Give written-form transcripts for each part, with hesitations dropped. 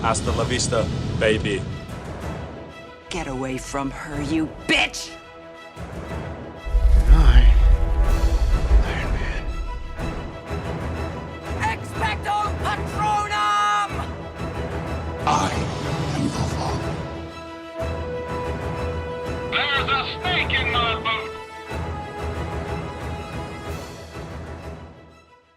Hasta la vista, baby. Get away from her, you bitch! I, Iron Man. Expecto Patronum! I am your father. There's a snake in my boot!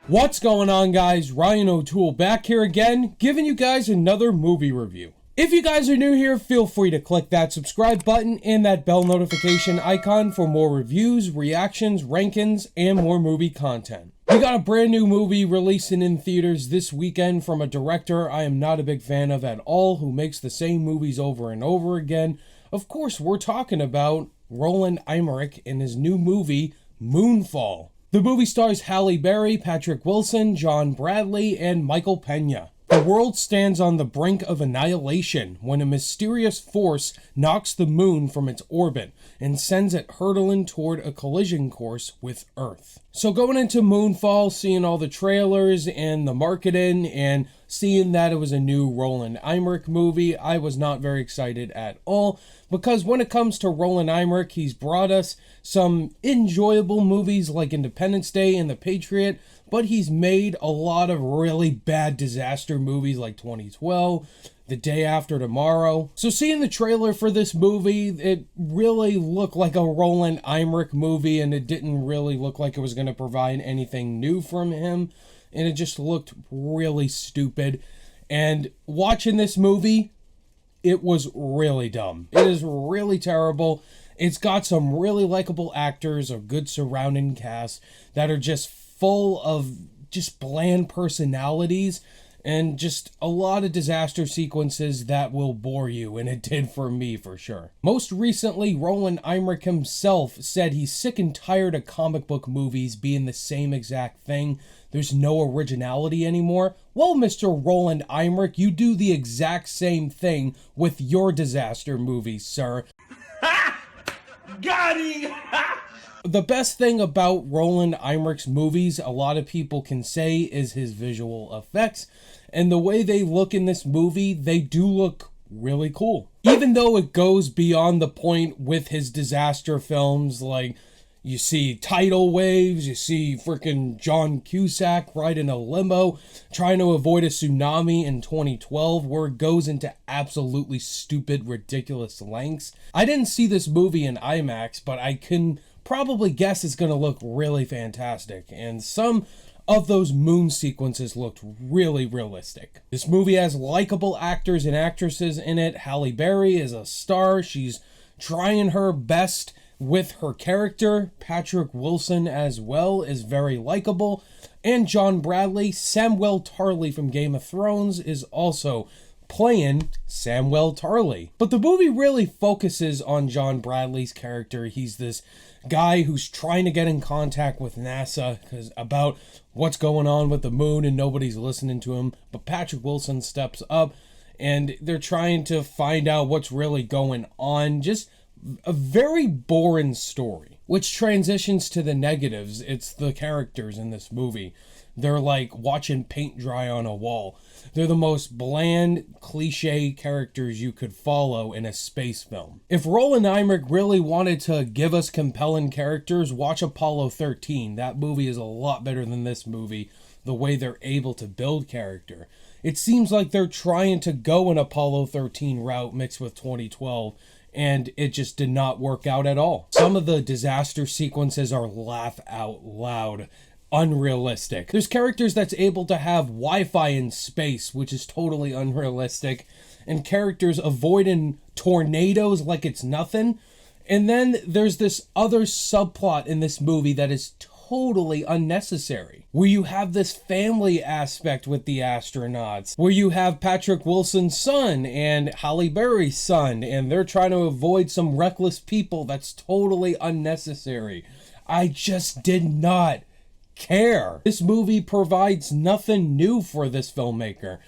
What's going on, guys? Ryan O'Toole back here again, giving you guys another movie review. If you guys are new here, feel free to click that subscribe button and that bell notification icon for more reviews, reactions, rankings, and more movie content. We got a brand new movie releasing in theaters this weekend from a director I am not a big fan of at all, who makes the same movies over and over again. Of course, we're talking about Roland Emmerich and his new movie, Moonfall. The movie stars Halle Berry, Patrick Wilson, John Bradley, and Michael Pena. The world stands on the brink of annihilation when a mysterious force knocks the moon from its orbit and sends it hurtling toward a collision course with Earth. So going into Moonfall, seeing all the trailers and the marketing and seeing that it was a new Roland Emmerich movie, I was not very excited at all, because when it comes to Roland Emmerich, he's brought us some enjoyable movies like Independence Day and The Patriot, but he's made a lot of really bad disaster movies like 2012, The Day After Tomorrow. So seeing the trailer for this movie, it really looked like a Roland Emmerich movie, and it didn't really look like it was going to provide anything new from him, and it just looked really stupid. And watching this movie, it was really dumb. It is really terrible. It's got some really likable actors, a good surrounding cast that are just full of just bland personalities and just a lot of disaster sequences that will bore you, and it did for me for sure. Most recently, Roland Emmerich himself said he's sick and tired of comic book movies being the same exact thing. There's no originality anymore. Well, Mr. Roland Emmerich, you do the exact same thing with your disaster movies, sir. Got him! The best thing about Roland Emmerich's movies, a lot of people can say, is his visual effects. And the way they look in this movie, they do look really cool. Even though it goes beyond the point with his disaster films, like you see tidal waves, you see freaking John Cusack riding a limo, trying to avoid a tsunami in 2012, where it goes into absolutely stupid, ridiculous lengths. I didn't see this movie in IMAX, but I can probably guess it's going to look really fantastic, and some of those moon sequences looked really realistic. This movie has likable actors and actresses in it. Halle Berry is a star. She's trying her best with her character. Patrick Wilson as well is very likable, and John Bradley, Samwell Tarly from Game of Thrones, is also playing Samwell Tarly. But the movie really focuses on John Bradley's character. He's this guy who's trying to get in contact with NASA about what's going on with the moon, and nobody's listening to him. But Patrick Wilson steps up, and they're trying to find out what's really going on. Just a very boring story, which transitions to the negatives. It's the characters in this movie. They're like watching paint dry on a wall. They're the most bland, cliche characters you could follow in a space film. If Roland Emmerich really wanted to give us compelling characters, watch Apollo 13. That movie is a lot better than this movie, the way they're able to build character. It seems like they're trying to go an Apollo 13 route mixed with 2012, and it just did not work out at all. Some of the disaster sequences are laugh out loud unrealistic. There's characters that's able to have Wi-Fi in space, which is totally unrealistic, and characters avoiding tornadoes like it's nothing. And then there's this other subplot in this movie that is totally unnecessary, where you have this family aspect with the astronauts, where you have Patrick Wilson's son and Halle Berry's son, and they're trying to avoid some reckless people. That's totally unnecessary. I just did not care. This movie provides nothing new for this filmmaker,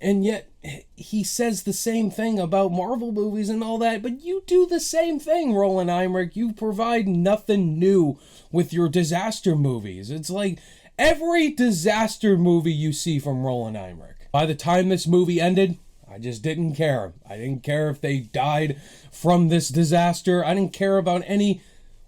and yet he says the same thing about Marvel movies and all that, but you do the same thing, Roland Emmerich. You provide nothing new with your disaster movies. It's like every disaster movie you see from Roland Emmerich. By the time this movie ended, I just didn't care. I didn't care if they died from this disaster. I didn't care about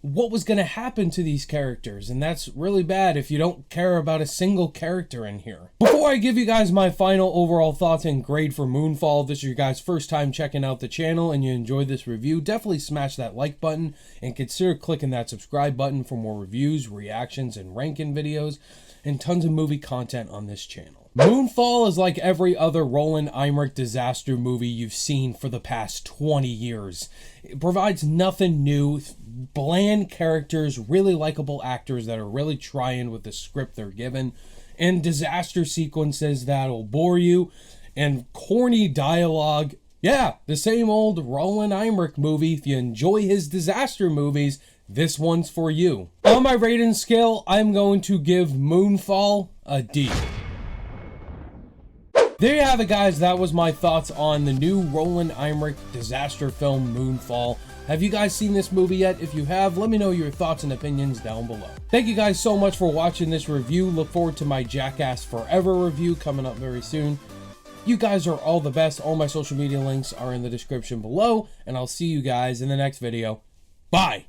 what was going to happen to these characters, and that's really bad if you don't care about a single character in here. Before I give you guys my final overall thoughts and grade for Moonfall, if this is your guys' first time checking out the channel and you enjoyed this review, definitely smash that like button and consider clicking that subscribe button for more reviews, reactions, and ranking videos, and tons of movie content on this channel. Moonfall is like every other Roland Emmerich disaster movie you've seen for the past 20 years. It provides nothing new, bland characters, really likable actors that are really trying with the script they're given, and disaster sequences that'll bore you, and corny dialogue. Yeah, the same old Roland Emmerich movie. If you enjoy his disaster movies, this one's for you. On my rating scale, I'm going to give Moonfall a D. There you have it, guys. That was my thoughts on the new Roland Emmerich disaster film, Moonfall. Have you guys seen this movie yet? If you have, let me know your thoughts and opinions down below. Thank you guys so much for watching this review. Look forward to my Jackass Forever review coming up very soon. You guys are all the best. All my social media links are in the description below, and I'll see you guys in the next video. Bye!